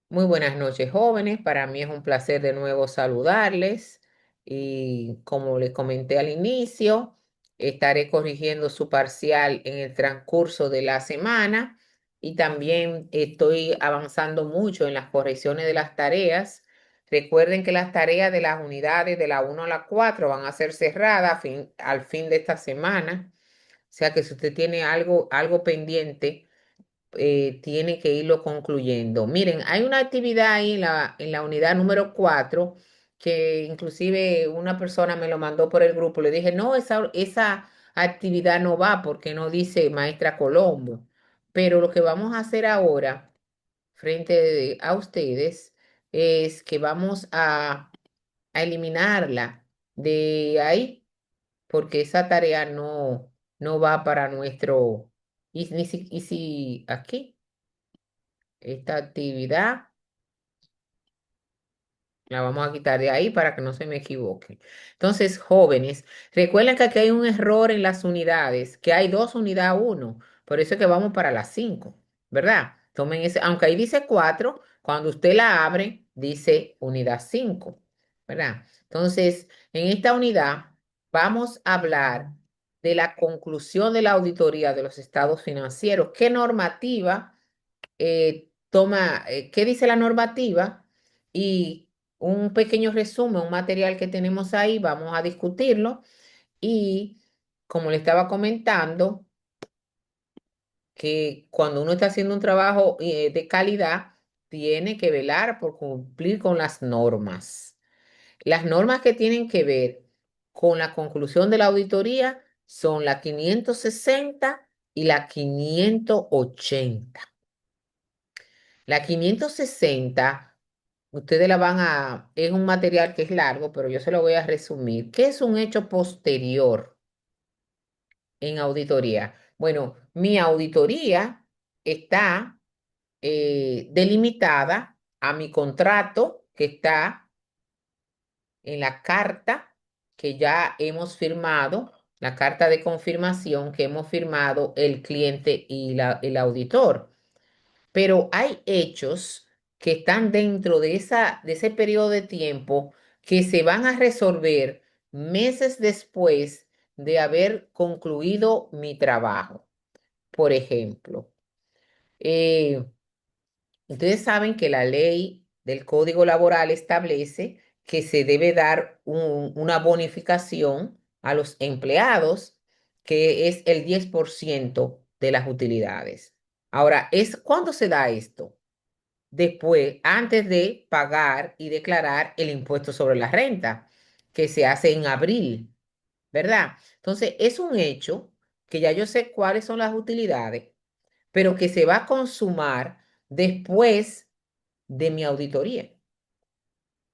Muy buenas noches, jóvenes. Para mí es un placer de nuevo saludarles y como les comenté al inicio, estaré corrigiendo su parcial en el transcurso de la semana y también estoy avanzando mucho en las correcciones de las tareas. Recuerden que las tareas de las unidades de la 1 a la 4 van a ser cerradas al fin de esta semana. O sea que si usted tiene algo pendiente, tiene que irlo concluyendo. Miren, hay una actividad ahí en la unidad número 4 que inclusive una persona me lo mandó por el grupo. Le dije, no, esa actividad no va porque no dice maestra Colombo. Pero lo que vamos a hacer ahora, a ustedes, es que vamos a eliminarla de ahí porque esa tarea no va para nuestro. Y si aquí. Esta actividad la vamos a quitar de ahí para que no se me equivoque. Entonces, jóvenes, recuerden que aquí hay un error en las unidades, que hay dos unidad uno. Por eso es que vamos para las 5, ¿verdad? Tomen ese, aunque ahí dice 4, cuando usted la abre, dice unidad 5, ¿verdad? Entonces, en esta unidad vamos a hablar de la conclusión de la auditoría de los estados financieros. ¿Qué normativa qué dice la normativa y un pequeño resumen, un material que tenemos ahí, vamos a discutirlo y como le estaba comentando, que cuando uno está haciendo un trabajo de calidad, tiene que velar por cumplir con las normas. Las normas que tienen que ver con la conclusión de la auditoría son la 560 y la 580. La 560, ustedes es un material que es largo, pero yo se lo voy a resumir. ¿Qué es un hecho posterior en auditoría? Bueno, mi auditoría está delimitada a mi contrato que está en la carta que ya hemos firmado, la carta de confirmación que hemos firmado el cliente y el auditor. Pero hay hechos que están dentro de ese periodo de tiempo que se van a resolver meses después de haber concluido mi trabajo. Por ejemplo, eh, ustedes saben que la ley del Código Laboral establece que se debe dar una bonificación a los empleados, que es el 10% de las utilidades. Ahora, ¿cuándo se da esto? Después, antes de pagar y declarar el impuesto sobre la renta, que se hace en abril, ¿verdad? Entonces, es un hecho que ya yo sé cuáles son las utilidades, pero que se va a consumar después de mi auditoría.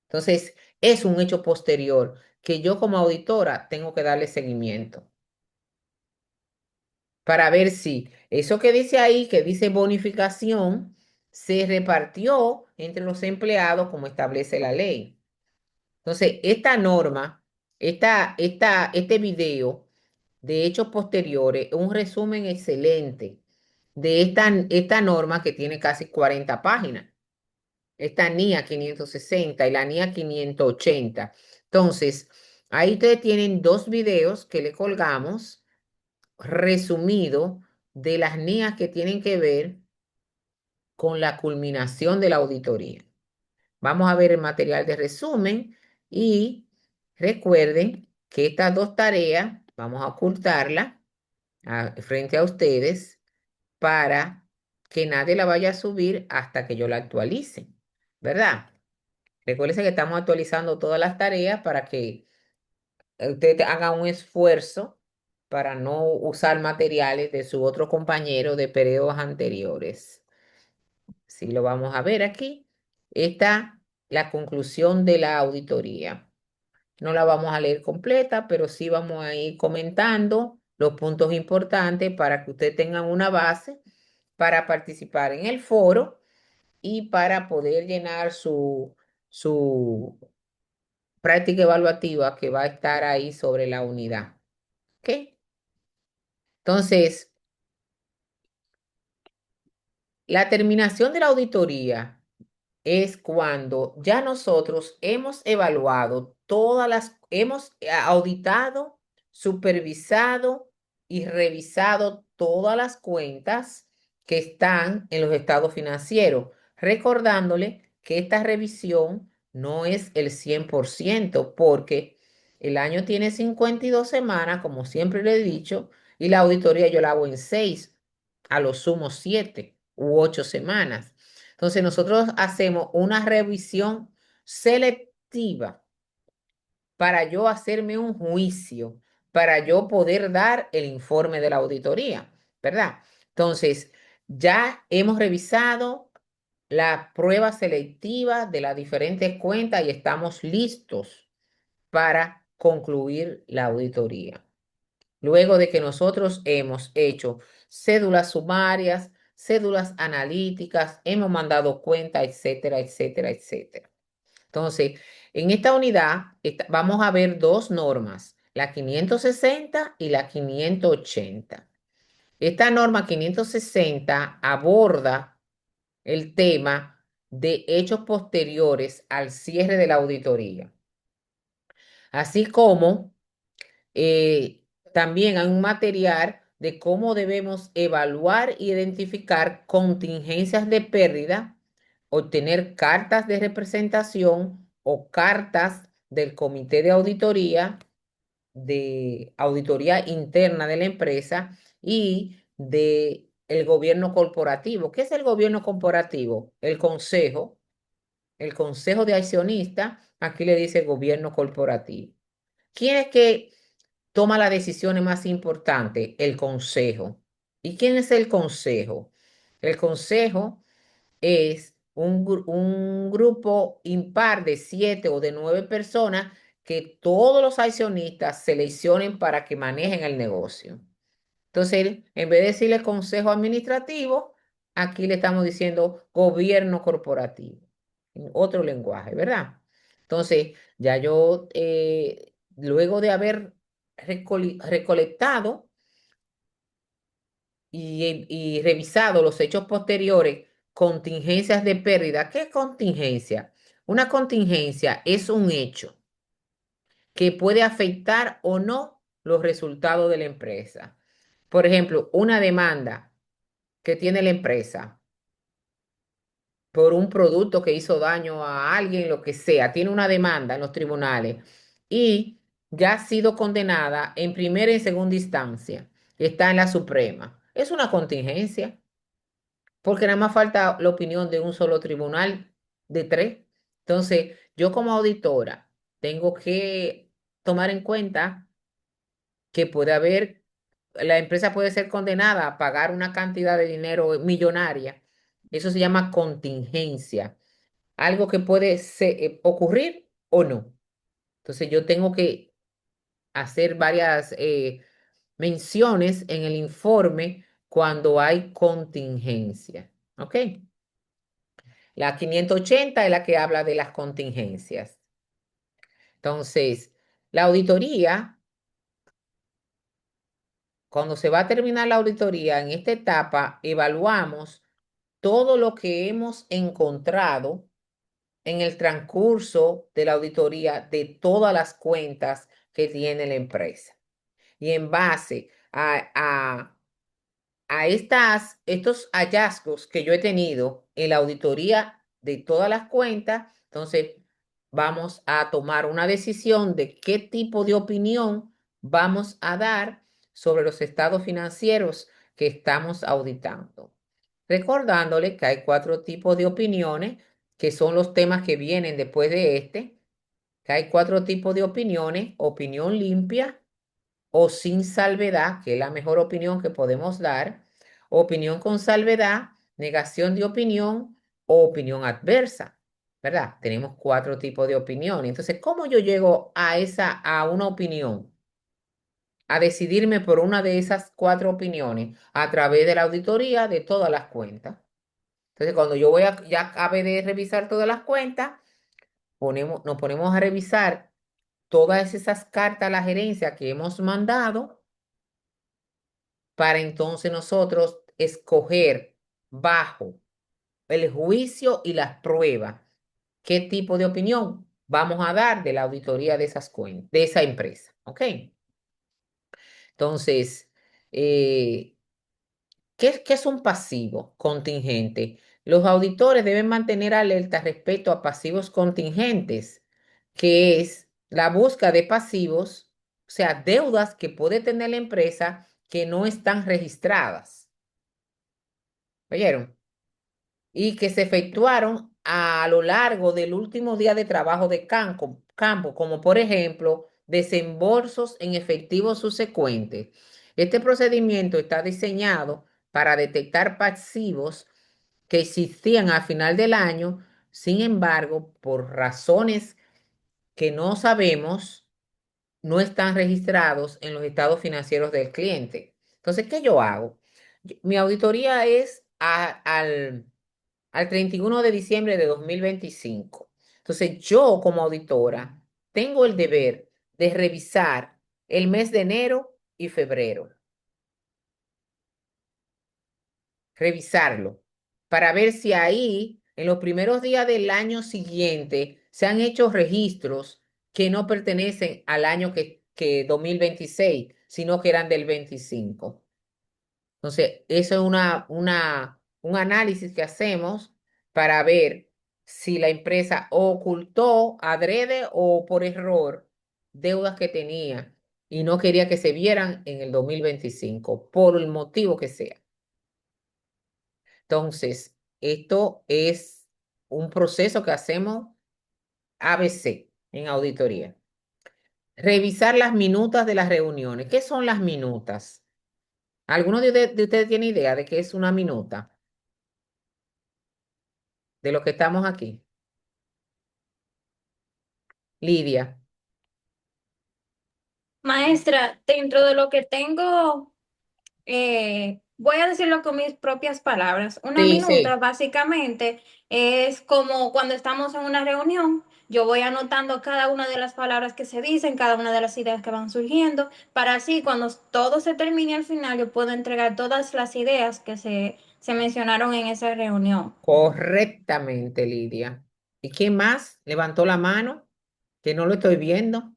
Entonces, es un hecho posterior que yo como auditora tengo que darle seguimiento para ver si eso que dice ahí, que dice bonificación, se repartió entre los empleados como establece la ley. Entonces, esta norma, este video de hechos posteriores, es un resumen excelente de esta norma que tiene casi 40 páginas. Esta NIA 560 y la NIA 580. Entonces, ahí ustedes tienen dos videos que le colgamos resumido de las NIAs que tienen que ver con la culminación de la auditoría. Vamos a ver el material de resumen y recuerden que estas dos tareas vamos a ocultarlas frente a ustedes para que nadie la vaya a subir hasta que yo la actualice, ¿verdad? Recuerden que estamos actualizando todas las tareas para que usted haga un esfuerzo para no usar materiales de su otro compañero de periodos anteriores. Si lo vamos a ver aquí, está la conclusión de la auditoría. No la vamos a leer completa, pero sí vamos a ir comentando los puntos importantes para que usted tenga una base para participar en el foro y para poder llenar su práctica evaluativa que va a estar ahí sobre la unidad. ¿Ok? Entonces, la terminación de la auditoría. es cuando ya nosotros hemos evaluado hemos auditado, supervisado y revisado todas las cuentas que están en los estados financieros, recordándole que esta revisión no es el 100% porque el año tiene 52 semanas, como siempre le he dicho, y la auditoría yo la hago en 6, a lo sumo 7 u 8 semanas. Entonces nosotros hacemos una revisión selectiva para yo hacerme un juicio, para yo poder dar el informe de la auditoría, ¿verdad? Entonces, ya hemos revisado la prueba selectiva de las diferentes cuentas y estamos listos para concluir la auditoría. Luego de que nosotros hemos hecho cédulas sumarias, cédulas analíticas, hemos mandado cuenta, etcétera, etcétera, etcétera. Entonces, en esta unidad vamos a ver dos normas, la 560 y la 580. Esta norma 560 aborda el tema de hechos posteriores al cierre de la auditoría, así como también hay un material de cómo debemos evaluar e identificar contingencias de pérdida, obtener cartas de representación o cartas del comité de auditoría interna de la empresa y de el gobierno corporativo. ¿Qué es el gobierno corporativo? El consejo de accionistas, aquí le dice gobierno corporativo. ¿Quién es que toma las decisiones más importantes? El consejo. ¿Y quién es el consejo? El consejo es un grupo impar de 7 o de 9 personas que todos los accionistas seleccionen para que manejen el negocio. Entonces, en vez de decirle consejo administrativo, aquí le estamos diciendo gobierno corporativo, en otro lenguaje, ¿verdad? Entonces, ya yo, luego de haber recolectado y revisado los hechos posteriores, contingencias de pérdida. ¿Qué es contingencia? Una contingencia es un hecho que puede afectar o no los resultados de la empresa. Por ejemplo, una demanda que tiene la empresa por un producto que hizo daño a alguien, lo que sea, tiene una demanda en los tribunales y ya ha sido condenada en primera y segunda instancia, está en la Suprema. Es una contingencia, porque nada más falta la opinión de un solo tribunal de 3. Entonces, yo como auditora tengo que tomar en cuenta que puede haber, la empresa puede ser condenada a pagar una cantidad de dinero millonaria. Eso se llama contingencia, algo que puede ocurrir o no. Entonces, yo tengo que hacer varias menciones en el informe cuando hay contingencia. ¿Ok? La 580 es la que habla de las contingencias. Entonces, la auditoría, cuando se va a terminar la auditoría, en esta etapa evaluamos todo lo que hemos encontrado en el transcurso de la auditoría de todas las cuentas que tiene la empresa. Y en base a estos hallazgos que yo he tenido en la auditoría de todas las cuentas, entonces vamos a tomar una decisión de qué tipo de opinión vamos a dar sobre los estados financieros que estamos auditando. Recordándole que hay 4 tipos de opiniones, que son los temas que vienen después de que hay 4 tipos de opiniones: opinión limpia o sin salvedad, que es la mejor opinión que podemos dar, opinión con salvedad, negación de opinión o opinión adversa, ¿verdad? Tenemos 4 tipos de opinión. Entonces, ¿cómo yo llego a una opinión? A decidirme por una de esas 4 opiniones a través de la auditoría de todas las cuentas. Entonces, cuando ya acabe de revisar todas las cuentas, nos ponemos a revisar todas esas cartas a la gerencia que hemos mandado para entonces nosotros escoger bajo el juicio y las pruebas. ¿Qué tipo de opinión vamos a dar de la auditoría de esas cuentas, de esa empresa? ¿Ok? Entonces, eh, ¿qué es un pasivo contingente? Los auditores deben mantener alerta respecto a pasivos contingentes, que es la búsqueda de pasivos, o sea, deudas que puede tener la empresa que no están registradas. ¿Oyeron? Y que se efectuaron a lo largo del último día de trabajo de campo, como por ejemplo desembolsos en efectivo subsecuentes. Este procedimiento está diseñado para detectar pasivos que existían al final del año, sin embargo, por razones que no sabemos, no están registrados en los estados financieros del cliente. Entonces, ¿qué yo hago? Mi auditoría es al 31 de diciembre de 2025. Entonces, yo como auditora tengo el deber de revisar el mes de enero y febrero, revisarlo, para ver si ahí, en los primeros días del año siguiente, se han hecho registros que no pertenecen al año que 2026, sino que eran del 25. Entonces, eso es un análisis que hacemos para ver si la empresa ocultó adrede o por error deudas que tenía y no quería que se vieran en el 2025, por el motivo que sea. Entonces, esto es un proceso que hacemos ABC en auditoría. Revisar las minutas de las reuniones. ¿Qué son las minutas? ¿Alguno de ustedes tiene idea de qué es una minuta? De lo que estamos aquí. Lidia. Maestra, dentro de lo que tengo, voy a decirlo con mis propias palabras. Una Sí, minuta sí. básicamente es como cuando estamos en una reunión, yo voy anotando cada una de las palabras que se dicen, cada una de las ideas que van surgiendo, para así cuando todo se termine al final, yo puedo entregar todas las ideas que se mencionaron en esa reunión. Correctamente, Lidia. ¿Y quién más levantó la mano? Que no lo estoy viendo.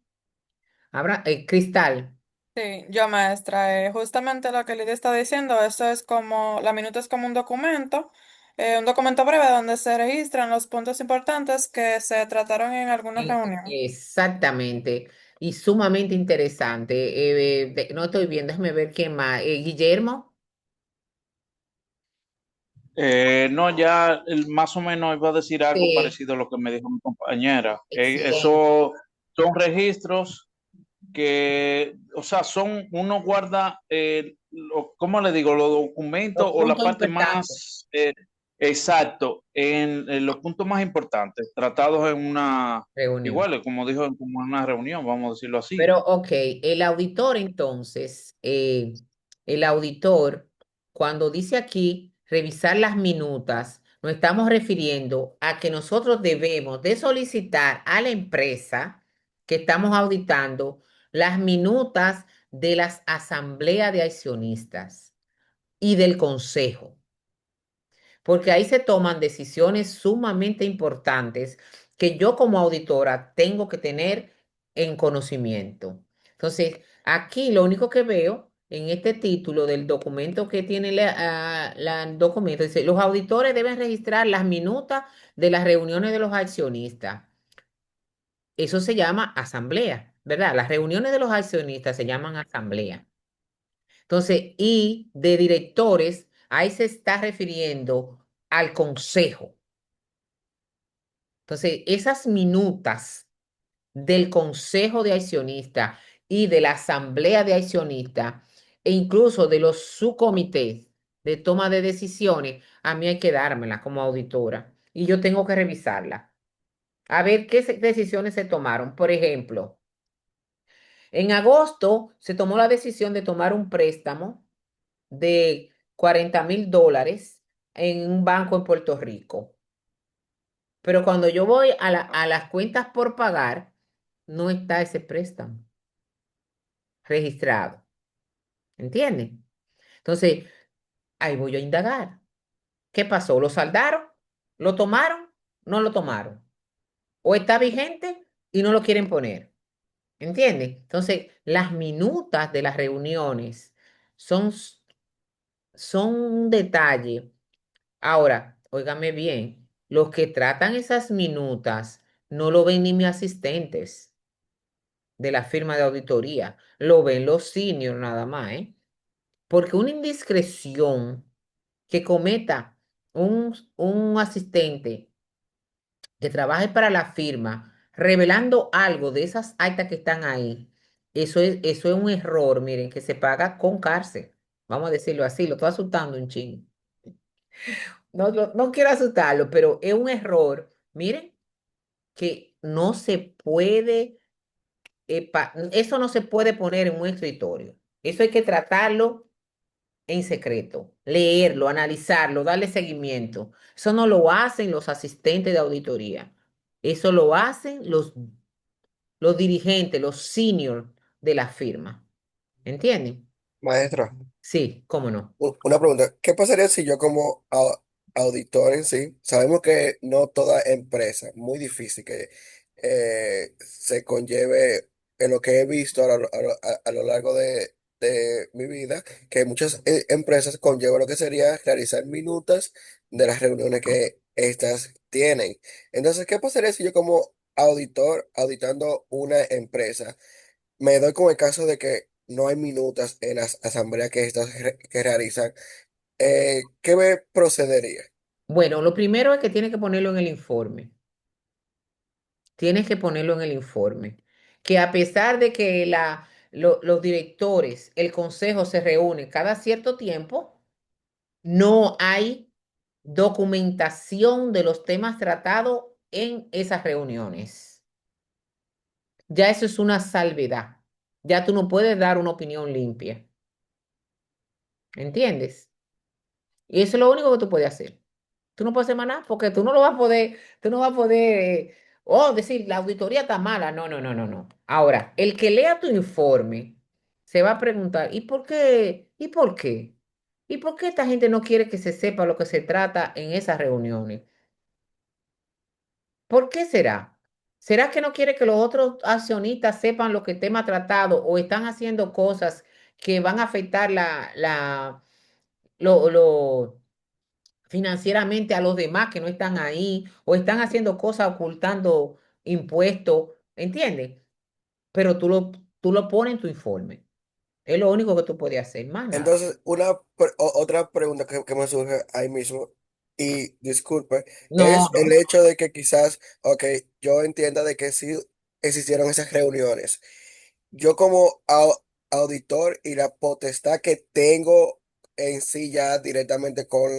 Cristal. Sí, yo maestra, justamente lo que Lidia está diciendo, eso es como, la minuta es como un documento breve donde se registran los puntos importantes que se trataron en alguna reunión. Exactamente. Y sumamente interesante. No estoy viendo, déjame ver quién más. Guillermo. No, ya más o menos iba a decir algo Sí, parecido a lo que me dijo mi compañera. excelente. Eso son registros que, o sea, uno guarda, ¿cómo le digo? Los documentos Los o la puntos parte importantes. más exacto en los puntos más importantes, tratados en una, Reunión. igual, como dijo, como en una reunión, vamos a decirlo así. Pero, ok, el auditor entonces, el auditor, cuando dice aquí revisar las minutas, nos estamos refiriendo a que nosotros debemos de solicitar a la empresa que estamos auditando las minutas de las asambleas de accionistas y del consejo, porque ahí se toman decisiones sumamente importantes que yo como auditora tengo que tener en conocimiento. Entonces, aquí lo único que veo en este título del documento que tiene el documento, dice, los auditores deben registrar las minutas de las reuniones de los accionistas. Eso se llama asamblea, ¿verdad? Las reuniones de los accionistas se llaman asamblea. Entonces, y de directores, ahí se está refiriendo al consejo. Entonces, esas minutas del consejo de accionistas y de la asamblea de accionistas e incluso de los subcomités de toma de decisiones, a mí hay que dármela como auditora y yo tengo que revisarla. A ver qué decisiones se tomaron. Por ejemplo, en agosto se tomó la decisión de tomar un préstamo de $40,000 en un banco en Puerto Rico. Pero cuando yo voy a las cuentas por pagar, no está ese préstamo registrado. ¿Entienden? Entonces, ahí voy a indagar. ¿Qué pasó? ¿Lo saldaron? ¿Lo tomaron? ¿No lo tomaron? ¿O está vigente y no lo quieren poner? ¿Entiendes? Entonces, las minutas de las reuniones son, son un detalle. Ahora, óigame bien, los que tratan esas minutas no lo ven ni mis asistentes de la firma de auditoría, lo ven los seniors nada más, ¿eh? Porque una indiscreción que cometa un asistente que trabaje para la firma revelando algo de esas actas que están ahí, eso es un error, miren, que se paga con cárcel. Vamos a decirlo así, lo estoy asustando un chingo. No, no quiero asustarlo, pero es un error, miren, que no se puede, eso no se puede poner en un escritorio. Eso hay que tratarlo en secreto, leerlo, analizarlo, darle seguimiento. Eso no lo hacen los asistentes de auditoría. Eso lo hacen los dirigentes, los seniors de la firma. ¿Entienden? Maestra, Sí, cómo no. una pregunta. ¿Qué pasaría si yo como auditor en sí, sabemos que no toda empresa, muy difícil que se conlleve en lo que he visto a lo largo de mi vida, que muchas empresas conllevan lo que sería realizar minutas de las reuniones que estas tienen? Entonces, ¿qué pasaría si yo como auditor, auditando una empresa, me doy con el caso de que no hay minutas en las asambleas que estas que realizan? ¿Qué me procedería? Bueno, lo primero es que tienes que ponerlo en el informe. Tienes que ponerlo en el informe. Que a pesar de que los directores, el consejo se reúne cada cierto tiempo, no hay documentación de los temas tratados en esas reuniones. Ya eso es una salvedad. Ya tú no puedes dar una opinión limpia. ¿Entiendes? Y eso es lo único que tú puedes hacer. Tú no puedes hacer más nada porque tú no lo vas a poder, tú no vas a poder, decir, la auditoría está mala. No, no, no, no, no. Ahora, el que lea tu informe se va a preguntar, ¿y por qué? ¿Y por qué? ¿Y por qué esta gente no quiere que se sepa lo que se trata en esas reuniones? ¿Por qué será? ¿Será que no quiere que los otros accionistas sepan lo que el tema tratado o están haciendo cosas que van a afectar lo financieramente a los demás que no están ahí o están haciendo cosas ocultando impuestos? ¿Entiendes? Pero tú lo pones en tu informe. Es lo único que tú puedes hacer, más nada. Entonces, otra pregunta que me surge ahí mismo, y disculpe, No, es no. el hecho de que quizás, ok, yo entienda de que sí existieron esas reuniones. Yo como auditor y la potestad que tengo en sí ya directamente con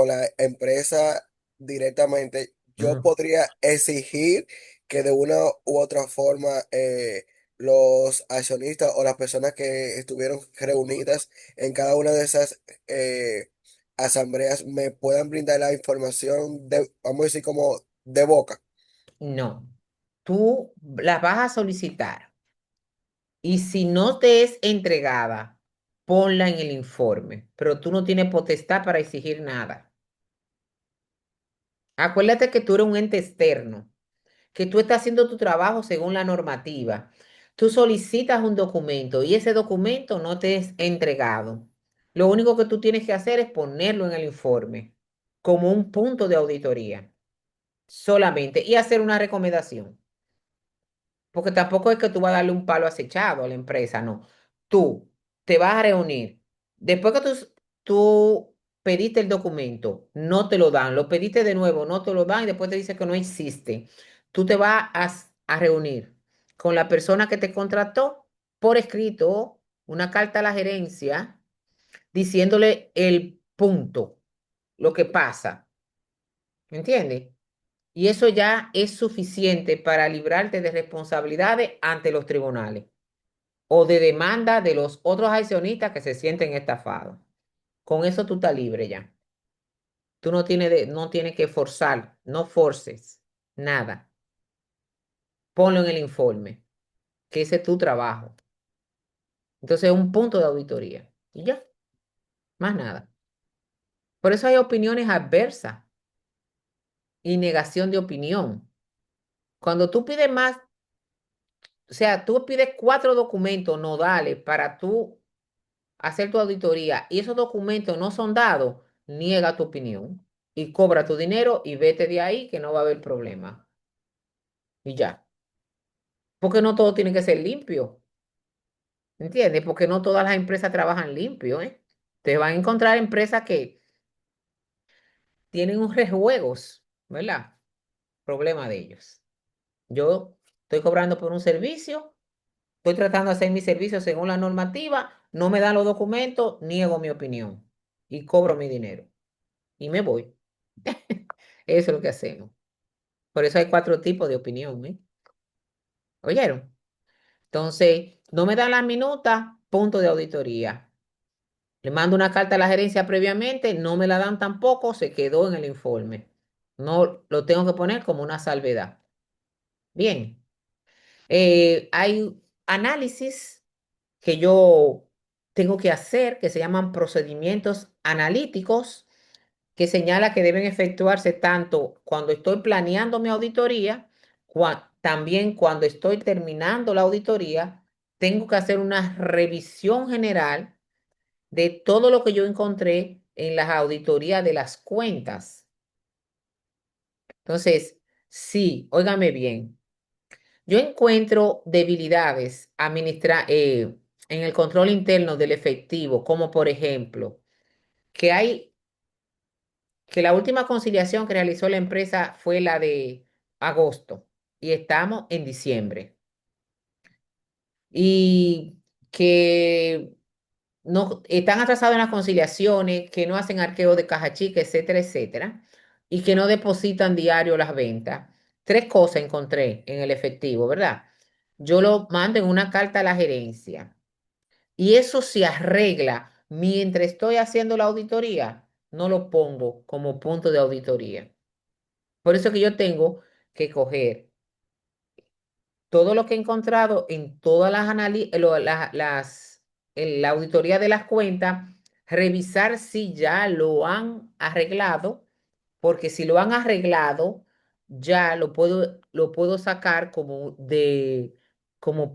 la empresa directamente, yo Ujú. podría exigir que de una u otra forma los accionistas o las personas que estuvieron reunidas en cada una de esas eh, asambleas me puedan brindar la información de, vamos a decir, como de boca. No. Tú las vas a solicitar y si no te es entregada, ponla en el informe, pero tú no tienes potestad para exigir nada. Acuérdate que tú eres un ente externo, que tú estás haciendo tu trabajo según la normativa. Tú solicitas un documento y ese documento no te es entregado. Lo único que tú tienes que hacer es ponerlo en el informe como un punto de auditoría solamente y hacer una recomendación. Porque tampoco es que tú vas a darle un palo acechado a la empresa, no. Tú te vas a reunir. Después que tú pediste el documento, no te lo dan. Lo pediste de nuevo, no te lo dan y después te dice que no existe. Tú te vas a reunir con la persona que te contrató por escrito, una carta a la gerencia, diciéndole el punto, lo que pasa. ¿Entiendes? Y eso ya es suficiente para librarte de responsabilidades ante los tribunales o de demanda de los otros accionistas que se sienten estafados. Con eso tú estás libre ya. Tú no tienes que forzar, no forces nada. Ponlo en el informe, que ese es tu trabajo. Entonces es un punto de auditoría. Y ya, más nada. Por eso hay opiniones adversas. y negación de opinión. Cuando tú pides más, o sea, tú pides 4 documentos nodales para tú hacer tu auditoría y esos documentos no son dados, niega tu opinión y cobra tu dinero y vete de ahí que no va a haber problema. Y ya. Porque no todo tiene que ser limpio. ¿Entiendes? Porque no todas las empresas trabajan limpio, ¿eh? Te van a encontrar empresas que tienen un rejuegos, ¿verdad? Problema de ellos. Yo estoy cobrando por un servicio, estoy tratando de hacer mi servicio según la normativa, no me dan los documentos, niego mi opinión y cobro mi dinero y me voy. Eso es lo que hacemos. Por eso hay 4 tipos de opinión, ¿eh? ¿Oyeron? Entonces, no me dan las minutas, punto de auditoría. Le mando una carta a la gerencia previamente, no me la dan tampoco, se quedó en el informe. No lo tengo que poner como una salvedad. Bien, hay análisis que yo tengo que hacer que se llaman procedimientos analíticos que señala que deben efectuarse tanto cuando estoy planeando mi auditoría, también cuando estoy terminando la auditoría, tengo que hacer una revisión general de todo lo que yo encontré en las auditorías de las cuentas. Entonces, sí, óigame bien, yo encuentro debilidades en el control interno del efectivo, como por ejemplo, que hay que la última conciliación que realizó la empresa fue la de agosto y estamos en diciembre. Y que no están atrasados en las conciliaciones, que no hacen arqueo de caja chica, etcétera, etcétera, y que no depositan diario las ventas. 3 cosas encontré en el efectivo, ¿verdad? Yo lo mando en una carta a la gerencia y eso se arregla mientras estoy haciendo la auditoría, no lo pongo como punto de auditoría. Por eso que yo tengo que coger todo lo que he encontrado en todas en la auditoría de las cuentas, revisar si ya lo han arreglado, porque si lo han arreglado, ya lo puedo sacar como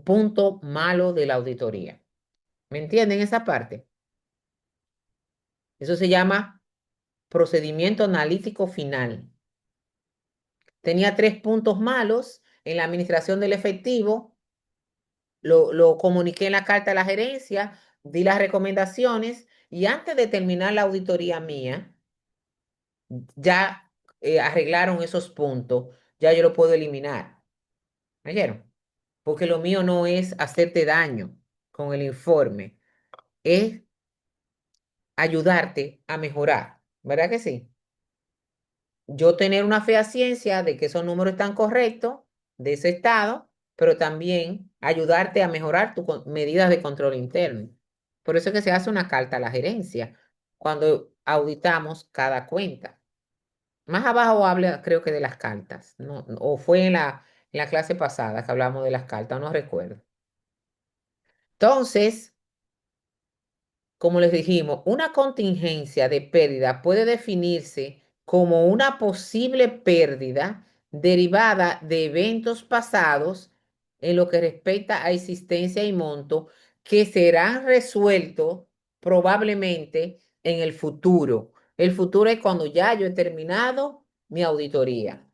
punto malo de la auditoría. ¿Me entienden esa parte? Eso se llama procedimiento analítico final. Tenía 3 puntos malos en la administración del efectivo, lo comuniqué en la carta a la gerencia, di las recomendaciones y antes de terminar la auditoría mía, ya arreglaron esos puntos, ya yo lo puedo eliminar. ¿Me oyeron? Porque lo mío no es hacerte daño con el informe, es ayudarte a mejorar, ¿verdad que sí? Yo tener una fehaciencia de que esos números están correctos, de ese estado, pero también ayudarte a mejorar tus medidas de control interno. Por eso es que se hace una carta a la gerencia cuando auditamos cada cuenta. Más abajo habla, creo que de las cartas, ¿no? O fue en la clase pasada que hablamos de las cartas, no recuerdo. Entonces, como les dijimos, una contingencia de pérdida puede definirse como una posible pérdida derivada de eventos pasados en lo que respecta a existencia y monto que serán resueltos probablemente en el futuro. El futuro es cuando ya yo he terminado mi auditoría.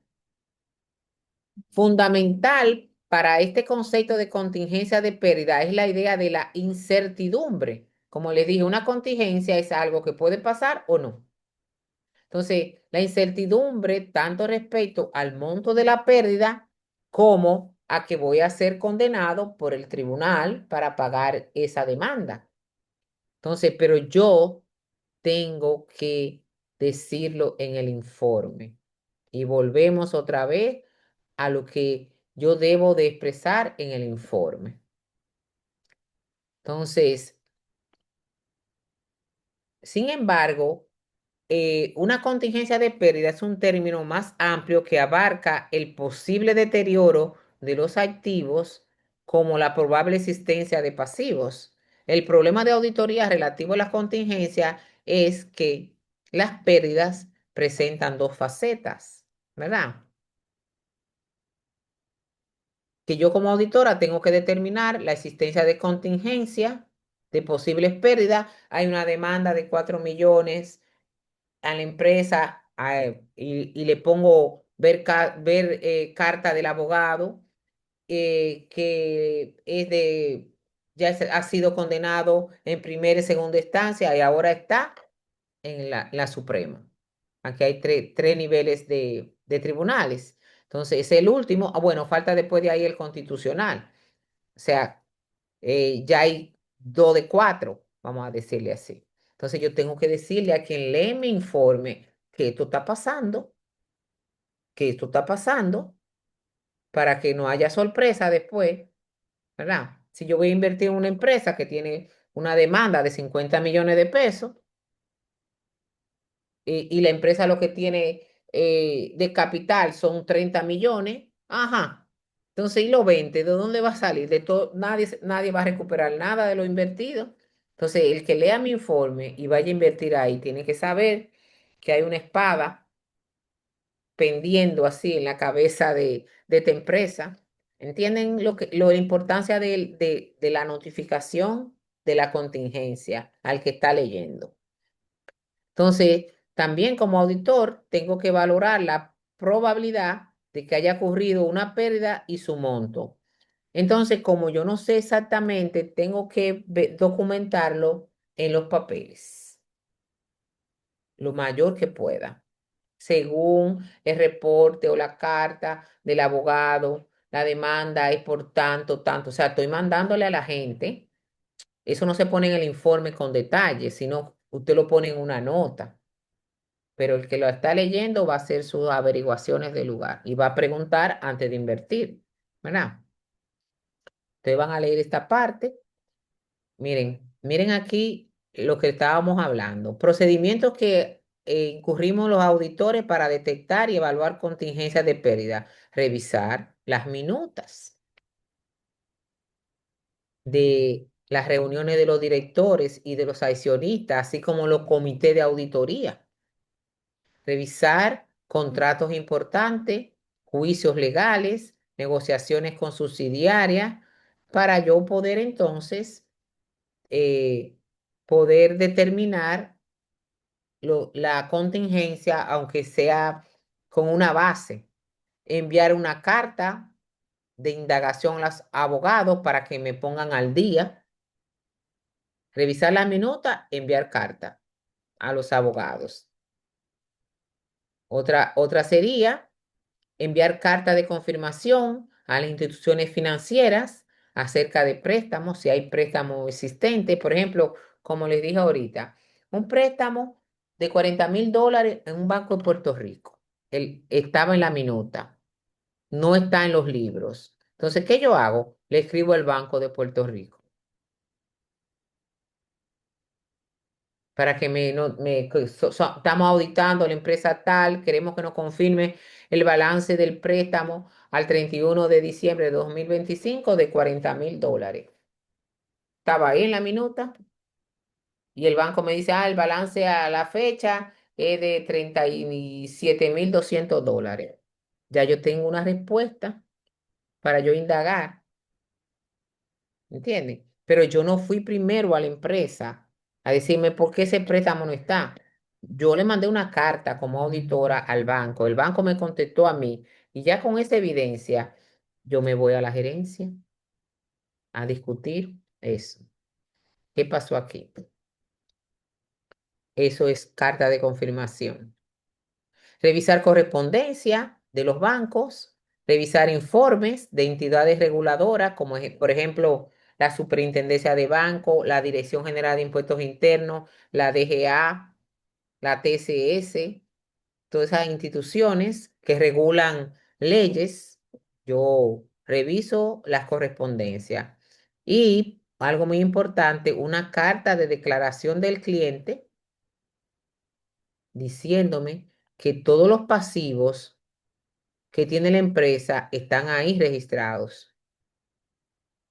Fundamental para este concepto de contingencia de pérdida es la idea de la incertidumbre. Como les dije, una contingencia es algo que puede pasar o no. Entonces, la incertidumbre tanto respecto al monto de la pérdida como a que voy a ser condenado por el tribunal para pagar esa demanda. Entonces, pero yo tengo que decirlo en el informe. Y volvemos otra vez a lo que yo debo de expresar en el informe. Entonces, sin embargo, una contingencia de pérdida es un término más amplio que abarca el posible deterioro de los activos como la probable existencia de pasivos. El problema de auditoría relativo a las contingencias es que las pérdidas presentan 2 facetas. ¿verdad? Que yo como auditora tengo que determinar la existencia de contingencia, de posibles pérdidas. Hay una demanda de 4 millones a la empresa y le pongo ver carta del abogado que es ha sido condenado en primera y segunda instancia y ahora está en la Suprema. Aquí hay tres niveles de tribunales. Entonces, es el último. Bueno, falta después de ahí el constitucional. O sea, ya hay 2 de 4, vamos a decirle así. Entonces, yo tengo que decirle a quien lee mi informe que esto está pasando, que esto está pasando, para que no haya sorpresa después, ¿verdad? Si yo voy a invertir en una empresa que tiene una demanda de 50 millones de pesos, y la empresa lo que tiene de capital son 30 millones, ajá. Entonces, ¿y los 20? ¿De dónde va a salir? De todo, nadie va a recuperar nada de lo invertido. Entonces, el que lea mi informe y vaya a invertir ahí tiene que saber que hay una espada pendiendo así en la cabeza de esta empresa. ¿Entienden la importancia de la notificación de la contingencia al que está leyendo? Entonces, también como auditor, tengo que valorar la probabilidad de que haya ocurrido una pérdida y su monto. Entonces, como yo no sé exactamente, tengo que documentarlo en los papeles, lo mayor que pueda, según el reporte o la carta del abogado. La demanda es por tanto, tanto. O sea, estoy mandándole a la gente. Eso no se pone en el informe con detalles, sino usted lo pone en una nota. Pero el que lo está leyendo va a hacer sus averiguaciones del lugar y va a preguntar antes de invertir, ¿verdad? Ustedes van a leer esta parte. Miren aquí lo que estábamos hablando. Procedimientos que incurrimos los auditores para detectar y evaluar contingencias de pérdida. Revisar las minutas de las reuniones de los directores y de los accionistas, así como los comités de auditoría. Revisar contratos importantes, juicios legales, negociaciones con subsidiarias, para yo poder entonces poder determinar la contingencia, aunque sea con una base. Enviar una carta de indagación a los abogados para que me pongan al día. Revisar la minuta, enviar carta a los abogados. Otra sería enviar carta de confirmación a las instituciones financieras acerca de préstamos, si hay préstamos existentes. Por ejemplo, como les dije ahorita, un préstamo de $40,000 en un banco de Puerto Rico. Estaba en la minuta, no está en los libros. Entonces, ¿qué yo hago? Le escribo al Banco de Puerto Rico para que estamos auditando la empresa tal, queremos que nos confirme el balance del préstamo al 31 de diciembre de 2025 de $40,000. Estaba ahí en la minuta y el banco me dice, el balance a la fecha es de $37,200. Ya yo tengo una respuesta para yo indagar. ¿Entiendes? Pero yo no fui primero a la empresa a decirme por qué ese préstamo no está. Yo le mandé una carta como auditora al banco. El banco me contestó a mí y ya con esa evidencia yo me voy a la gerencia a discutir eso. ¿Qué pasó aquí? Eso es carta de confirmación. Revisar correspondencia de los bancos, revisar informes de entidades reguladoras, como por ejemplo la Superintendencia de Banco, la Dirección General de Impuestos Internos, la DGA, la TCS, todas esas instituciones que regulan leyes. Yo reviso las correspondencias. Y algo muy importante, una carta de declaración del cliente diciéndome que todos los pasivos que tiene la empresa están ahí registrados.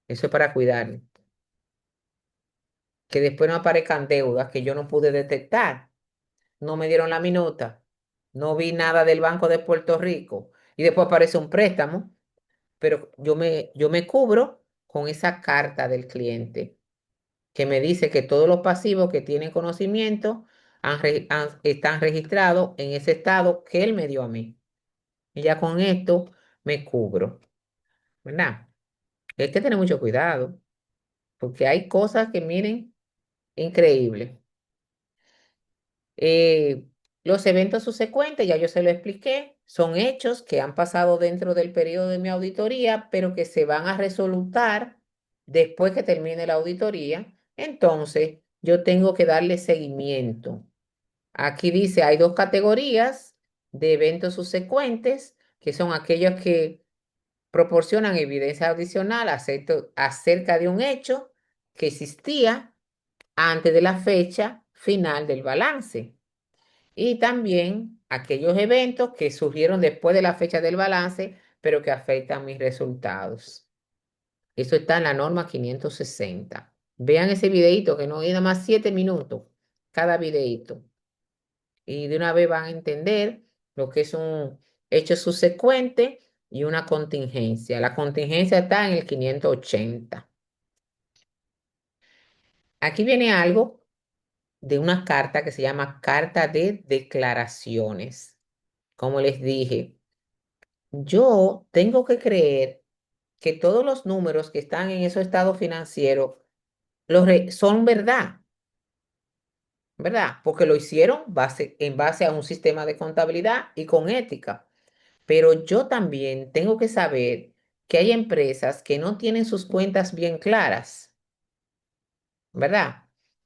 Eso es para cuidar. Que después no aparezcan deudas que yo no pude detectar. No me dieron la minuta. no vi nada del Banco de Puerto Rico y después aparece un préstamo, pero yo me cubro con esa carta del cliente que me dice que todos los pasivos que tienen conocimiento están registrados en ese estado que él me dio a mí. Y ya con esto me cubro, ¿verdad? Hay que tener mucho cuidado, porque hay cosas que miren, increíbles. Eh, los eventos subsecuentes, ya yo se lo expliqué, son hechos que han pasado dentro del periodo de mi auditoría, pero que se van a resolutar después que termine la auditoría. Entonces, yo tengo que darle seguimiento. Aquí dice, hay dos categorías de eventos subsecuentes, que son aquellos que proporcionan evidencia adicional acerca de un hecho que existía antes de la fecha final del balance. Y también aquellos eventos que surgieron después de la fecha del balance, pero que afectan mis resultados. Eso está en la norma 560. Vean ese videito que no es nada más 7 minutos cada videito. Y de una vez van a entender lo que es un hecho subsecuente y una contingencia. La contingencia está en el 580. Aquí viene algo de una carta que se llama carta de declaraciones. Como les dije, yo tengo que creer que todos los números que están en esos estados financieros son verdad, ¿verdad? Porque lo hicieron en base a un sistema de contabilidad y con ética. Pero yo también tengo que saber que hay empresas que no tienen sus cuentas bien claras, ¿verdad?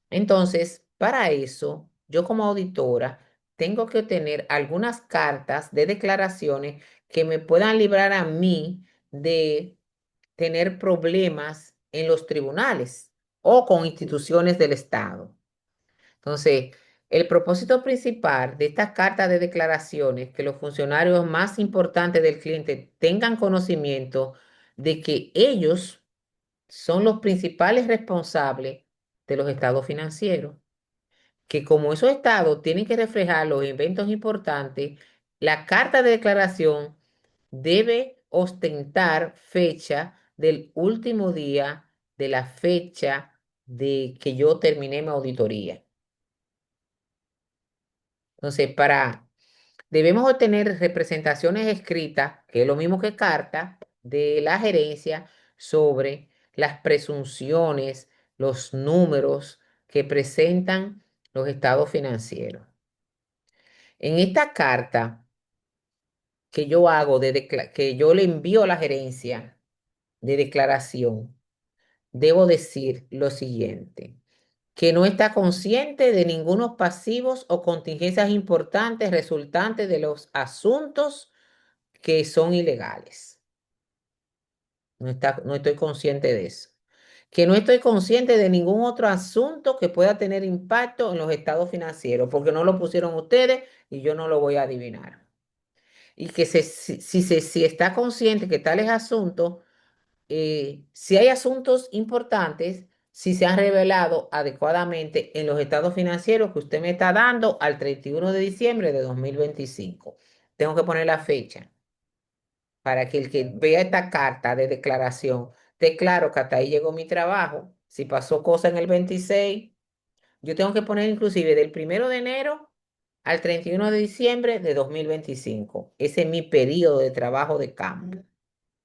Entonces, para eso, yo como auditora tengo que obtener algunas cartas de declaraciones que me puedan librar a mí de tener problemas en los tribunales o con instituciones del Estado. Entonces, el propósito principal de estas cartas de declaraciones es que los funcionarios más importantes del cliente tengan conocimiento de que ellos son los principales responsables de los estados financieros, que como esos estados tienen que reflejar los eventos importantes, la carta de declaración debe ostentar fecha del último día de la fecha de que yo terminé mi auditoría. Entonces, debemos obtener representaciones escritas, que es lo mismo que carta, de la gerencia sobre las presunciones, los números que presentan los estados financieros. En esta carta que yo hago, que yo le envío a la gerencia de declaración, debo decir lo siguiente: que no está consciente de ningunos pasivos o contingencias importantes resultantes de los asuntos que son ilegales. No estoy consciente de eso. Que no estoy consciente de ningún otro asunto que pueda tener impacto en los estados financieros, porque no lo pusieron ustedes y yo no lo voy a adivinar. Y que si está consciente que tales asuntos, si hay asuntos importantes, si se han revelado adecuadamente en los estados financieros que usted me está dando al 31 de diciembre de 2025. Tengo que poner la fecha para que el que vea esta carta de declaración esté claro que hasta ahí llegó mi trabajo. Si pasó cosa en el 26, yo tengo que poner inclusive del 1 de enero al 31 de diciembre de 2025. Ese es mi periodo de trabajo de campo.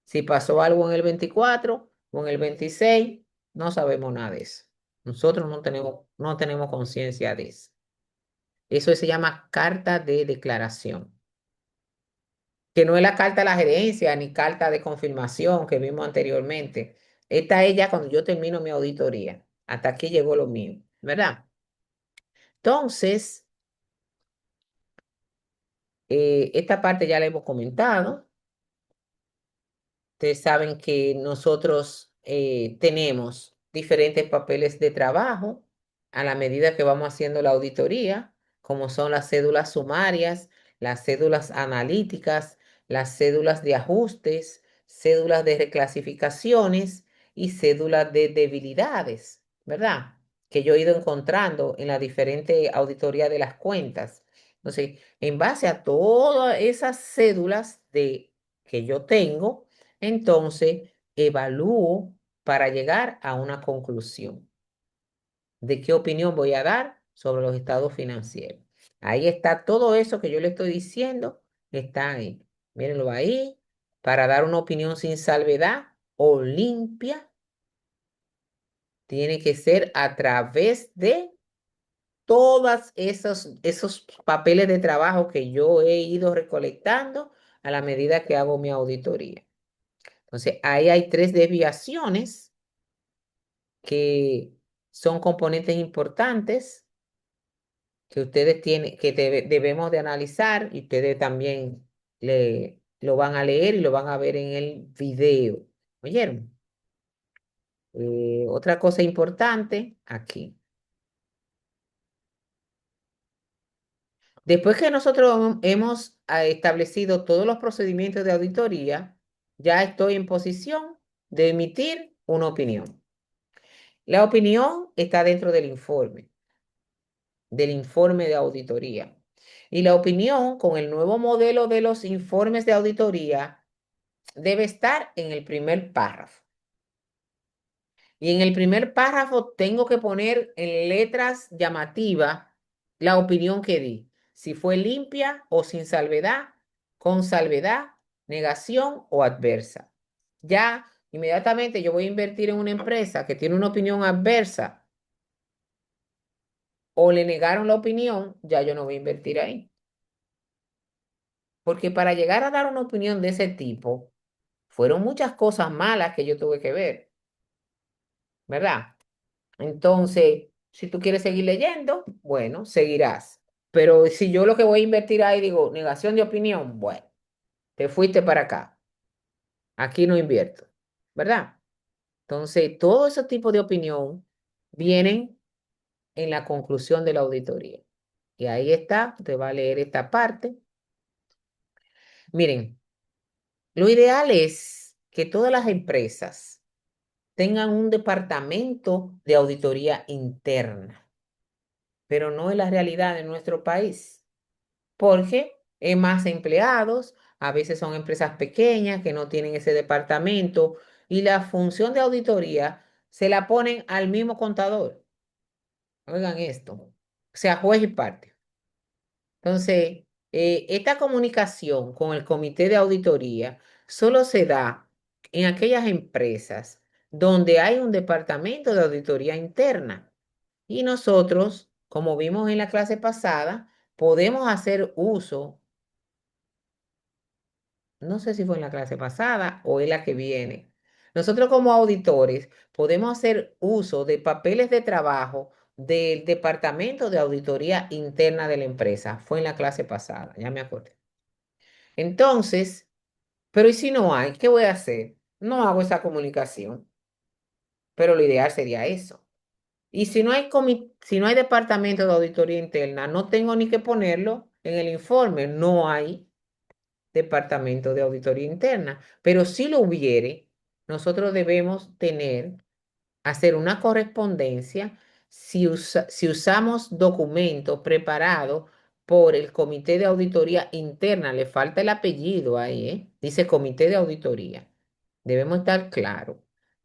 Si pasó algo en el 24 o en el 26, no sabemos nada de eso. Nosotros no tenemos conciencia de eso. Eso se llama carta de declaración, que no es la carta de la gerencia ni carta de confirmación que vimos anteriormente. Esta es ya cuando yo termino mi auditoría. Hasta aquí llegó lo mío, ¿verdad? Entonces, esta parte ya la hemos comentado. Ustedes saben que nosotros tenemos diferentes papeles de trabajo a la medida que vamos haciendo la auditoría, como son las cédulas sumarias, las cédulas analíticas, las cédulas de ajustes, cédulas de reclasificaciones y cédulas de debilidades, ¿verdad? Que yo he ido encontrando en la diferente auditoría de las cuentas. Entonces, en base a todas esas cédulas que yo tengo, entonces evalúo para llegar a una conclusión de qué opinión voy a dar sobre los estados financieros. Ahí está todo eso que yo le estoy diciendo, está ahí. Mírenlo ahí, para dar una opinión sin salvedad o limpia, tiene que ser a través de todos esos papeles de trabajo que yo he ido recolectando a la medida que hago mi auditoría. Entonces, ahí hay tres desviaciones que son componentes importantes que ustedes tienen, que debemos de analizar y ustedes también lo van a leer y lo van a ver en el video. ¿Oyeron? Otra cosa importante aquí. Después que nosotros hemos establecido todos los procedimientos de auditoría, ya estoy en posición de emitir una opinión. La opinión está dentro del informe de auditoría. Y la opinión con el nuevo modelo de los informes de auditoría debe estar en el primer párrafo. Y en el primer párrafo tengo que poner en letras llamativas la opinión que di. Si fue limpia o sin salvedad, con salvedad, negación o adversa. Ya inmediatamente yo voy a invertir en una empresa que tiene una opinión adversa o le negaron la opinión, ya yo no voy a invertir ahí. Porque para llegar a dar una opinión de ese tipo, fueron muchas cosas malas que yo tuve que ver, ¿verdad? Entonces, si tú quieres seguir leyendo, bueno, seguirás. Pero si yo lo que voy a invertir ahí digo, negación de opinión, bueno, te fuiste para acá. Aquí no invierto, ¿verdad? Entonces, todo ese tipo de opinión vienen en la conclusión de la auditoría. Y ahí está, te va a leer esta parte. Miren, lo ideal es que todas las empresas tengan un departamento de auditoría interna, pero no es la realidad de nuestro país, porque hay más empleados, a veces son empresas pequeñas que no tienen ese departamento y la función de auditoría se la ponen al mismo contador. Oigan esto, o sea, juez y parte. Entonces, esta comunicación con el comité de auditoría solo se da en aquellas empresas donde hay un departamento de auditoría interna. Y nosotros, como vimos en la clase pasada, podemos hacer uso, no sé si fue en la clase pasada o en la que viene. Nosotros como auditores podemos hacer uso de papeles de trabajo del departamento de auditoría interna de la empresa. Fue en la clase pasada, ya me acordé. Entonces, pero ¿y si no hay? ¿Qué voy a hacer? No hago esa comunicación, pero lo ideal sería eso. Y si no hay departamento de auditoría interna, no tengo ni que ponerlo en el informe. No hay departamento de auditoría interna. Pero si lo hubiere, nosotros debemos hacer una correspondencia si usamos documentos preparados por el Comité de Auditoría Interna. Le falta el apellido ahí, ¿eh? Dice Comité de Auditoría. Debemos estar claros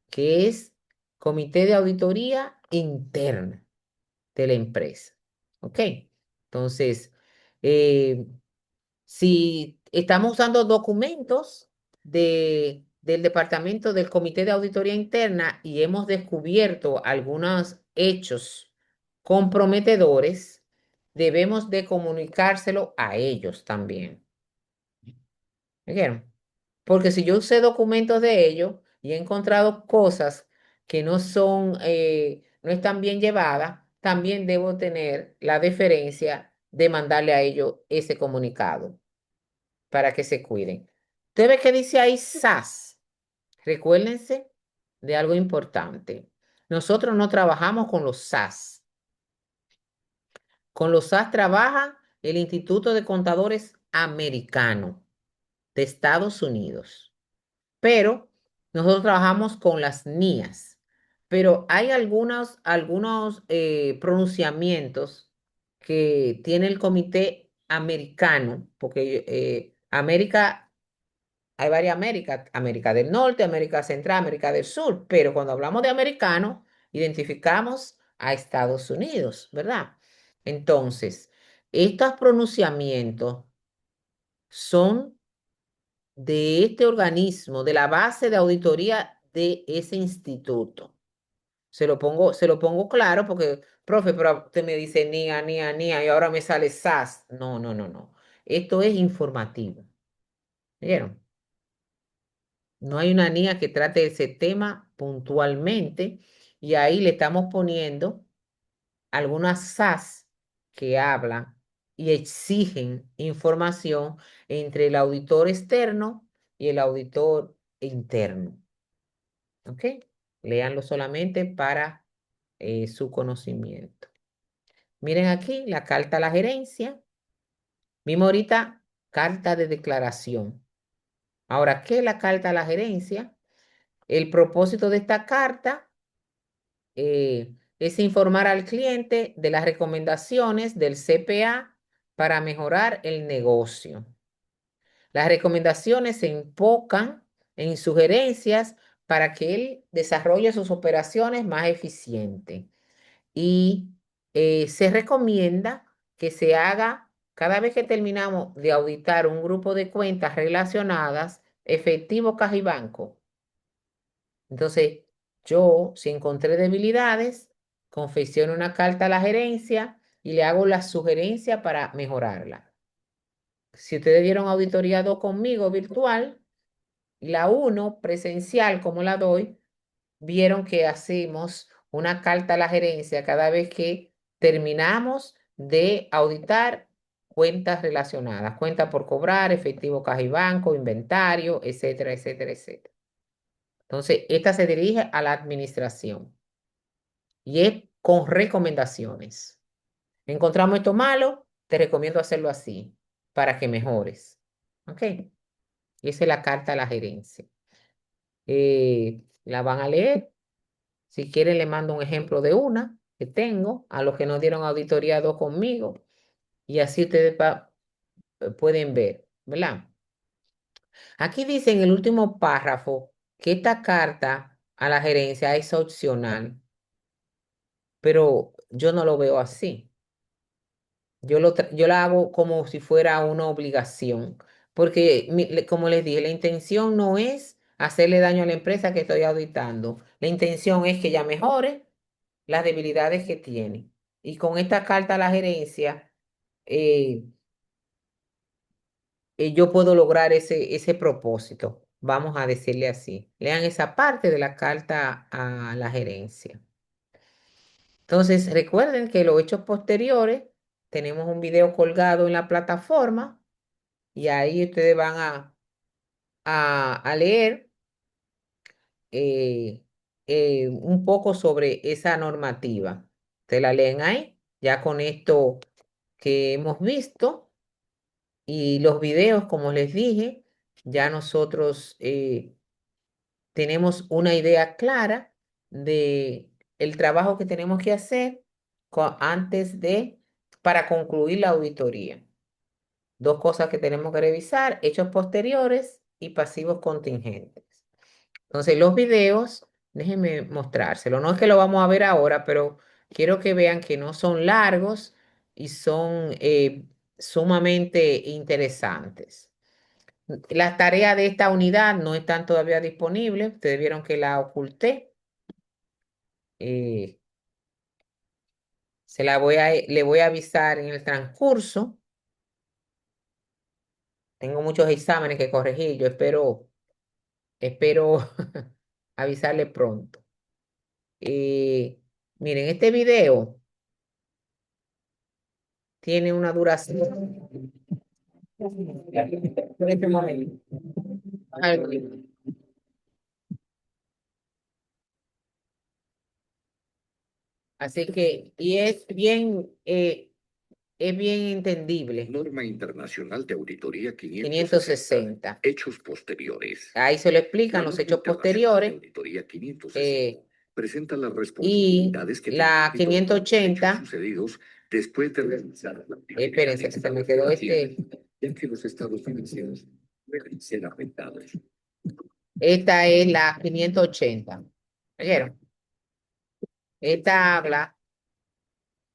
que es Comité de Auditoría Interna de la empresa. ¿Ok? Entonces, eh, si estamos usando documentos del departamento del Comité de Auditoría Interna y hemos descubierto algunos hechos comprometedores, debemos de comunicárselo a ellos también. ¿Vieron? Porque si yo usé documentos de ellos y he encontrado cosas que no están bien llevadas, también debo tener la deferencia de mandarle a ellos ese comunicado para que se cuiden. Usted ve que dice ahí SAS. Recuérdense de algo importante. Nosotros no trabajamos con los SAS. Con los SAS trabaja el Instituto de Contadores Americano de Estados Unidos. Pero nosotros trabajamos con las NIAS. Pero hay algunos pronunciamientos que tiene el Comité americano, porque América, hay varias Américas, América del Norte, América Central, América del Sur, pero cuando hablamos de americano, identificamos a Estados Unidos, ¿verdad? Entonces, estos pronunciamientos son de este organismo, de la base de auditoría de ese instituto. Se lo pongo claro porque, profe, pero usted me dice NIA, NIA, NIA y ahora me sale SAS. No, no, no, no. Esto es informativo. ¿Vieron? No hay una NIA que trate ese tema puntualmente y ahí le estamos poniendo algunas SAS que hablan y exigen información entre el auditor externo y el auditor interno. ¿Ok? Léanlo solamente para su conocimiento. Miren aquí la carta a la gerencia. Vimos ahorita carta de declaración. Ahora, ¿qué es la carta a la gerencia? El propósito de esta carta es informar al cliente de las recomendaciones del CPA para mejorar el negocio. Las recomendaciones se enfocan en sugerencias para que él desarrolle sus operaciones más eficientes. Y se recomienda que se haga cada vez que terminamos de auditar un grupo de cuentas relacionadas, efectivo, caja y banco. Entonces, yo, si encontré debilidades, confecciono una carta a la gerencia y le hago la sugerencia para mejorarla. Si ustedes dieron auditoría 2 conmigo virtual, la 1 presencial, como la doy, vieron que hacemos una carta a la gerencia cada vez que terminamos de auditar cuentas relacionadas, cuenta por cobrar, efectivo, caja y banco, inventario, etcétera, etcétera, etcétera. Entonces, esta se dirige a la administración y es con recomendaciones. Encontramos esto malo, te recomiendo hacerlo así para que mejores. ¿Ok? Y esa es la carta a la gerencia. La van a leer. Si quieren, le mando un ejemplo de una que tengo a los que no dieron auditoría 2 conmigo y así ustedes pueden ver, ¿verdad? Aquí dice en el último párrafo que esta carta a la gerencia es opcional, pero yo no lo veo así. Yo la hago como si fuera una obligación, porque como les dije, la intención no es hacerle daño a la empresa que estoy auditando. La intención es que ella mejore las debilidades que tiene. Y con esta carta a la gerencia, eh, yo puedo lograr ese propósito. Vamos a decirle así. Lean esa parte de la carta a la gerencia. Entonces, recuerden que los hechos posteriores, tenemos un video colgado en la plataforma y ahí ustedes van a leer eh, un poco sobre esa normativa. Te la leen ahí, ya con esto que hemos visto y los videos, como les dije, ya nosotros tenemos una idea clara de el trabajo que tenemos que hacer para concluir la auditoría. 2 cosas que tenemos que revisar: hechos posteriores y pasivos contingentes. Entonces, los videos, déjenme mostrárselo. No es que lo vamos a ver ahora, pero quiero que vean que no son largos y son sumamente interesantes. Las tareas de esta unidad no están todavía disponibles. Ustedes vieron que la oculté. Eh, le voy a avisar en el transcurso. Tengo muchos exámenes que corregir. Yo espero avisarle pronto. Miren, este video tiene una duración. En este momento. Así que, y es bien entendible. Norma Internacional de Auditoría 560. Hechos posteriores. Ahí se lo explican La los Norma hechos Internacional posteriores. de Auditoría 560 eh, presenta las y responsabilidades que la tienen que tomar los hechos 580 sucedidos después de realizar la auditoría Espérense, se me quedó ya que los estados financieros pueden ser afectados. Esta es la 580. ¿Oyeron? Esta habla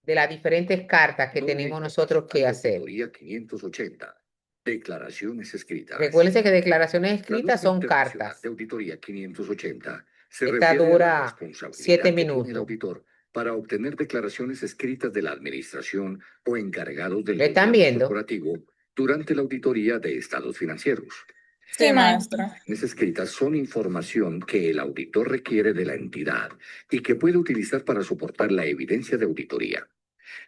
de las diferentes cartas que tenemos nosotros que hacer. Auditoría 580. Declaraciones escritas. Recuérdense que declaraciones La escritas norma son internacional cartas. de auditoría 580 se Esta refiere a la dura responsabilidad 7 que tiene el minutos. auditor para obtener declaraciones escritas de la administración o encargados del ¿Lo están gobierno viendo? corporativo durante la auditoría de estados financieros. Sí, Sí, maestro. Las escritas son información que el auditor requiere de la entidad y que puede utilizar para soportar la evidencia de auditoría.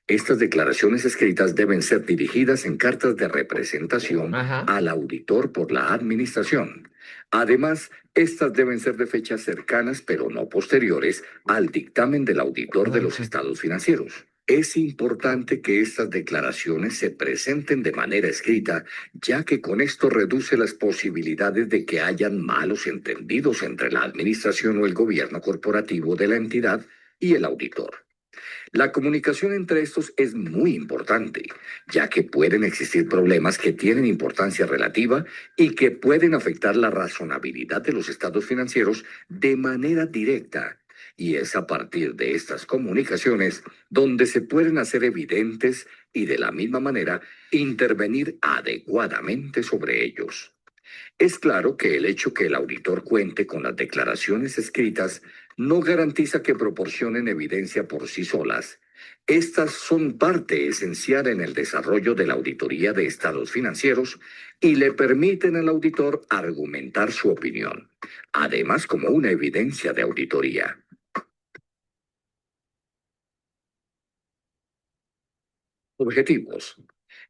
Estas declaraciones escritas deben ser dirigidas en cartas de representación Ajá. al auditor por la administración. Además, estas deben ser de fechas cercanas, pero no posteriores, al dictamen del auditor de los Ujú. estados financieros. Es importante que estas declaraciones se presenten de manera escrita, ya que con esto reduce las posibilidades de que hayan malos entendidos entre la administración o el gobierno corporativo de la entidad y el auditor. La comunicación entre estos es muy importante, ya que pueden existir problemas que tienen importancia relativa y que pueden afectar la razonabilidad de los estados financieros de manera directa. Y es a partir de estas comunicaciones donde se pueden hacer evidentes y de la misma manera intervenir adecuadamente sobre ellos. Es claro que el hecho que el auditor cuente con las declaraciones escritas no garantiza que proporcionen evidencia por sí solas. Estas son parte esencial en el desarrollo de la auditoría de estados financieros y le permiten al auditor argumentar su opinión, además como una evidencia de auditoría. Objetivos.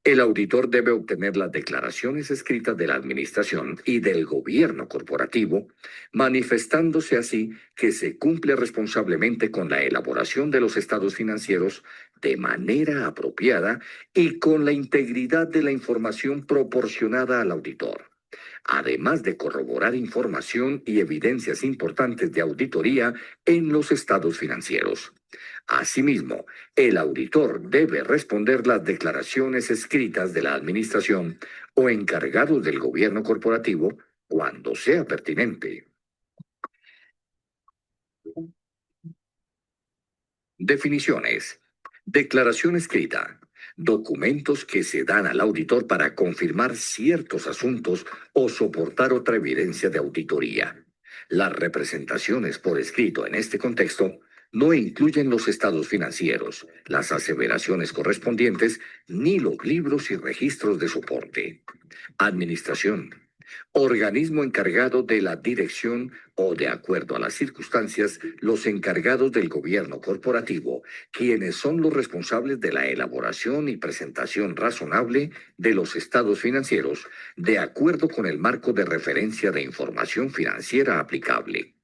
El auditor debe obtener las declaraciones escritas de la administración y del gobierno corporativo, manifestándose así que se cumple responsablemente con la elaboración de los estados financieros de manera apropiada y con la integridad de la información proporcionada al auditor, además de corroborar información y evidencias importantes de auditoría en los estados financieros. Asimismo, el auditor debe responder las declaraciones escritas de la administración o encargados del gobierno corporativo cuando sea pertinente. Definiciones. Declaración escrita. Documentos que se dan al auditor para confirmar ciertos asuntos o soportar otra evidencia de auditoría. Las representaciones por escrito en este contexto no incluyen los estados financieros, las aseveraciones correspondientes, ni los libros y registros de soporte. Administración. Organismo encargado de la dirección o, de acuerdo a las circunstancias, los encargados del gobierno corporativo, quienes son los responsables de la elaboración y presentación razonable de los estados financieros, de acuerdo con el marco de referencia de información financiera aplicable.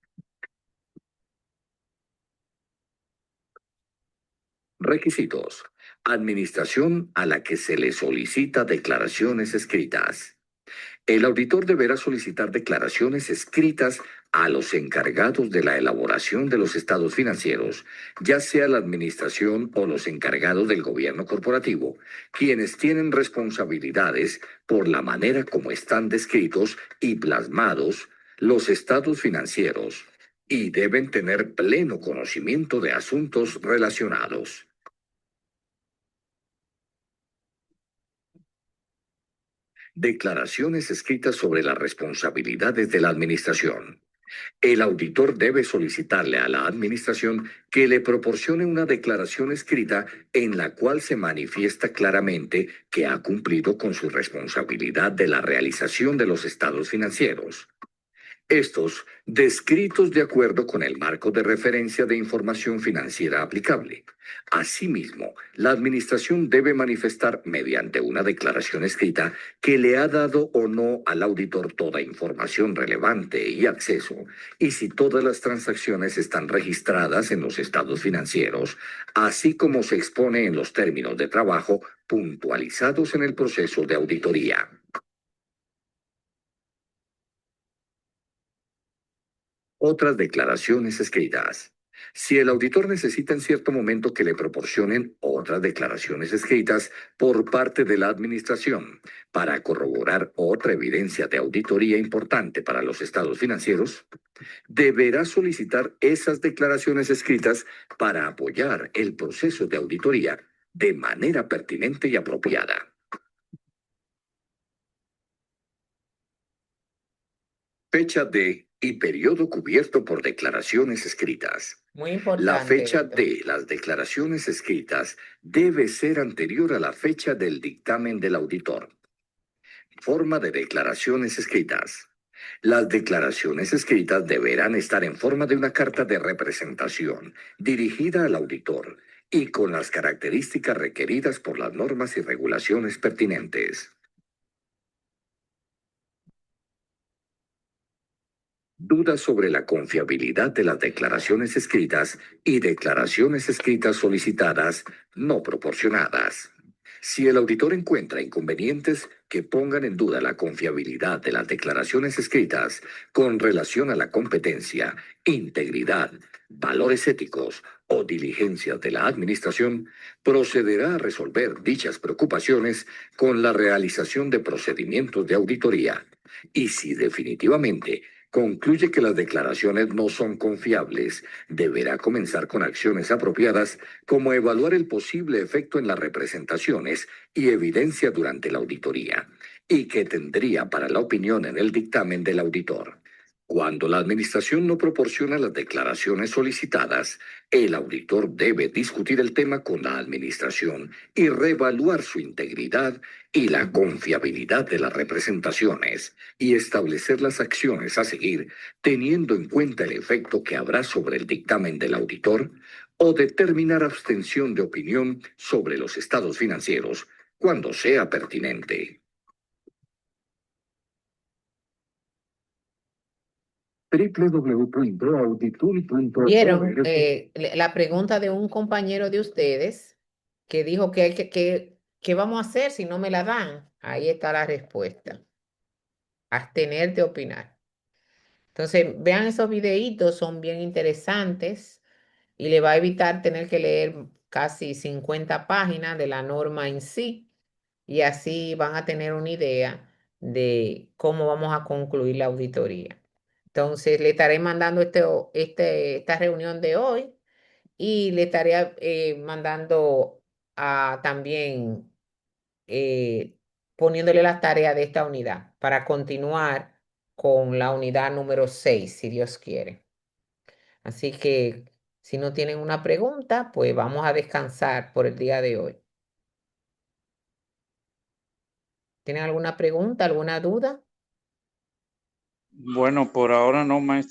Requisitos. Administración a la que se le solicita declaraciones escritas. El auditor deberá solicitar declaraciones escritas a los encargados de la elaboración de los estados financieros, ya sea la administración o los encargados del gobierno corporativo, quienes tienen responsabilidades por la manera como están descritos y plasmados los estados financieros, y deben tener pleno conocimiento de asuntos relacionados. Declaraciones escritas sobre las responsabilidades de la administración. El auditor debe solicitarle a la administración que le proporcione una declaración escrita en la cual se manifiesta claramente que ha cumplido con su responsabilidad de la realización de los estados financieros. Estos descritos de acuerdo con el marco de referencia de información financiera aplicable. Asimismo, la administración debe manifestar mediante una declaración escrita que le ha dado o no al auditor toda información relevante y acceso, y si todas las transacciones están registradas en los estados financieros, así como se expone en los términos de trabajo puntualizados en el proceso de auditoría. Otras declaraciones escritas. Si el auditor necesita en cierto momento que le proporcionen otras declaraciones escritas por parte de la administración para corroborar otra evidencia de auditoría importante para los estados financieros, deberá solicitar esas declaraciones escritas para apoyar el proceso de auditoría de manera pertinente y apropiada. Fecha de y periodo cubierto por declaraciones escritas. Muy La importante fecha esto. de las declaraciones escritas debe ser anterior a la fecha del dictamen del auditor. Forma de declaraciones escritas. Las declaraciones escritas deberán estar en forma de una carta de representación dirigida al auditor y con las características requeridas por las normas y regulaciones pertinentes. Dudas sobre la confiabilidad de las declaraciones escritas y declaraciones escritas solicitadas no proporcionadas. Si el auditor encuentra inconvenientes que pongan en duda la confiabilidad de las declaraciones escritas con relación a la competencia, integridad, valores éticos o diligencias de la administración, procederá a resolver dichas preocupaciones con la realización de procedimientos de auditoría. Y si definitivamente concluye que las declaraciones no son confiables, deberá comenzar con acciones apropiadas como evaluar el posible efecto en las representaciones y evidencia durante la auditoría, y que tendría para la opinión en el dictamen del auditor. Cuando la administración no proporciona las declaraciones solicitadas, el auditor debe discutir el tema con la administración y reevaluar su integridad y la confiabilidad de las representaciones y establecer las acciones a seguir teniendo en cuenta el efecto que habrá sobre el dictamen del auditor o determinar abstención de opinión sobre los estados financieros cuando sea pertinente. Vieron www.auditur.org. la pregunta de un compañero de ustedes que dijo que, ¿qué vamos a hacer si no me la dan? Ahí está la respuesta. Abstenerte a opinar. Entonces, vean esos videitos, son bien interesantes y le va a evitar tener que leer casi 50 páginas de la norma en sí y así van a tener una idea de cómo vamos a concluir la auditoría. Entonces, le estaré mandando esta reunión de hoy y le estaré mandando también poniéndole las tareas de esta unidad para continuar con la unidad número 6 si Dios quiere. Así que si no tienen una pregunta, pues vamos a descansar por el día de hoy. ¿Tienen alguna pregunta, alguna duda? Bueno, por ahora no, maestro.